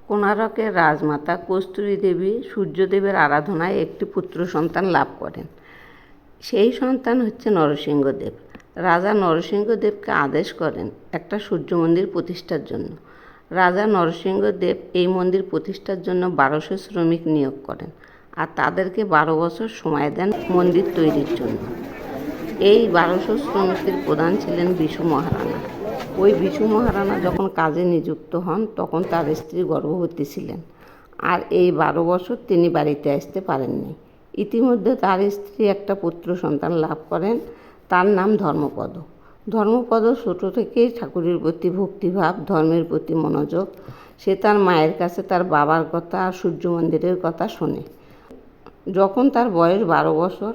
কোণারকের রাজমাতা কস্তুরী দেবী সূর্যদেবের আরাধনায় একটি পুত্র সন্তান লাভ করেন। সেই সন্তান হচ্ছে নরসিংহদেব। রাজা নরসিংহদেবকে আদেশ করেন একটা সূর্য মন্দির প্রতিষ্ঠার জন্য। রাজা নরসিংহদেব এই মন্দির প্রতিষ্ঠার জন্য 1200 শ্রমিক নিয়োগ করেন আর তাদেরকে 12 বছর সময় দেন মন্দির তৈরির জন্য। এই 1200 শ্রমিকের প্রধান ছিলেন বিশু মহারানা। ওই বিশু মহারানা যখন কাজে নিযুক্ত হন তখন তার স্ত্রী গর্ভবতী ছিলেন আর এই 12 বছর তিনি বাড়িতে আসতে পারেননি। ইতিমধ্যে তার স্ত্রী একটা পুত্র সন্তান লাভ করেন, তার নাম ধর্মপদ। ধর্মপদ ছোট থেকেই ঠাকুরের প্রতি ভক্তিভাব, ধর্মের প্রতি মনোযোগ। সে তার মায়ের কাছে তার বাবার কথা আর সূর্য মন্দিরের কথা শোনে। যখন তার বয়স 12 বছর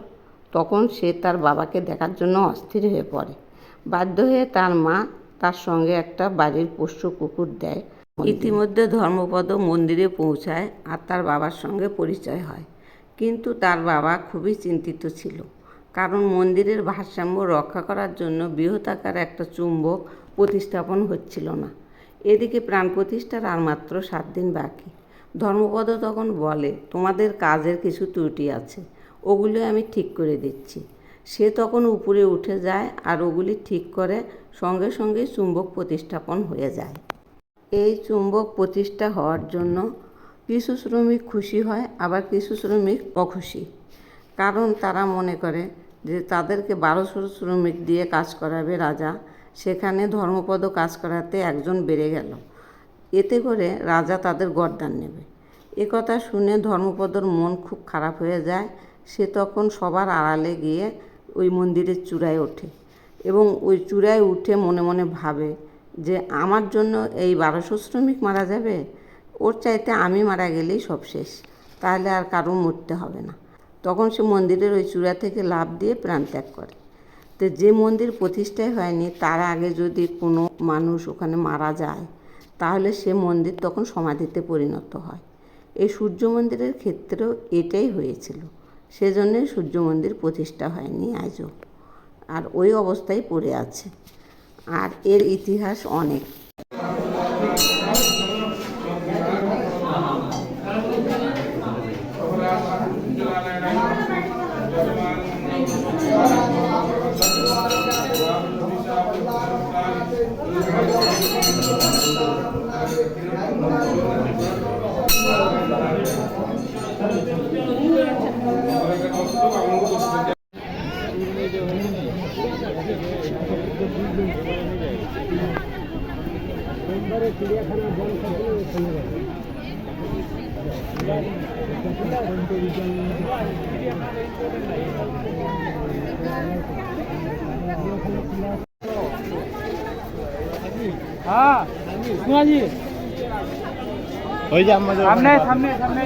তখন সে তার বাবাকে দেখার জন্য অস্থির হয়ে পড়ে। বাধ্য হয়ে তার মা তার সঙ্গে একটা বাড়ির পোষ্য কুকুর দেয়। ইতিমধ্যে ধর্মপদ মন্দিরে পৌঁছায় আর তার বাবার সঙ্গে পরিচয় হয়। কিন্তু তার বাবা খুবই চিন্তিত ছিল, কারণ মন্দিরের ভারসাম্য রক্ষা করার জন্য বৃহদাকার একটা চুম্বক প্রতিস্থাপন হচ্ছিল না। এদিকে প্রাণ প্রতিষ্ঠার আর মাত্র 7 দিন বাকি। ধর্মপদ তখন বলে, তোমাদের কাজের কিছু ত্রুটি আছে, ওগুলো আমি ঠিক করে দিচ্ছি। সে তখন উপরে উঠে যায় আর ওগুলি ঠিক করে সঙ্গে সঙ্গে চুম্বক প্রতিস্থাপন হয়ে যায়। এই চুম্বক প্রতিষ্ঠা হওয়ার জন্য কিছু শ্রমিক খুশি হয়, আবার কিছু শ্রমিক অখুশি, কারণ তারা মনে করে যে তাদেরকে 1200 শ্রমিক দিয়ে কাজ করাবে রাজা, সেখানে ধর্মপদ কাজ করাতে একজন বেড়ে গেল। এতে করে রাজা তাদের গর্দান নেবে। একথা শুনে ধর্মপদর মন খুব খারাপ হয়ে যায়। সে তখন সবার আড়ালে গিয়ে ওই মন্দিরের চূড়ায় ওঠে এবং ওই চূড়ায় উঠে মনে মনে ভাবে যে আমার জন্য এই 1200 শ্রমিক মারা যাবে, ওর চাইতে আমি মারা গেলেই সব শেষ, তাহলে আর কারো মরতে হবে না। তখন সে মন্দিরের ওই চূড়া থেকে লাফ দিয়ে প্রাণ ত্যাগ করে। তো যে মন্দির প্রতিষ্ঠাই হয়নি তার আগে যদি কোনো মানুষ ওখানে মারা যায় তাহলে সে মন্দির তখন সমাধিতে পরিণত হয়। এই সূর্য মন্দিরের ক্ষেত্রেও এটাই হয়েছিল, সেজন্যই সূর্য মন্দির প্রতিষ্ঠা হয়নি আজও, আর ওই অবস্থায় পড়ে আছে। আর এর ইতিহাস অনেক। চিড়িয়াখানা বন থাকলে ওখানে হ্যাঁ সোনাজি ওই যে সামনে সামনে সামনে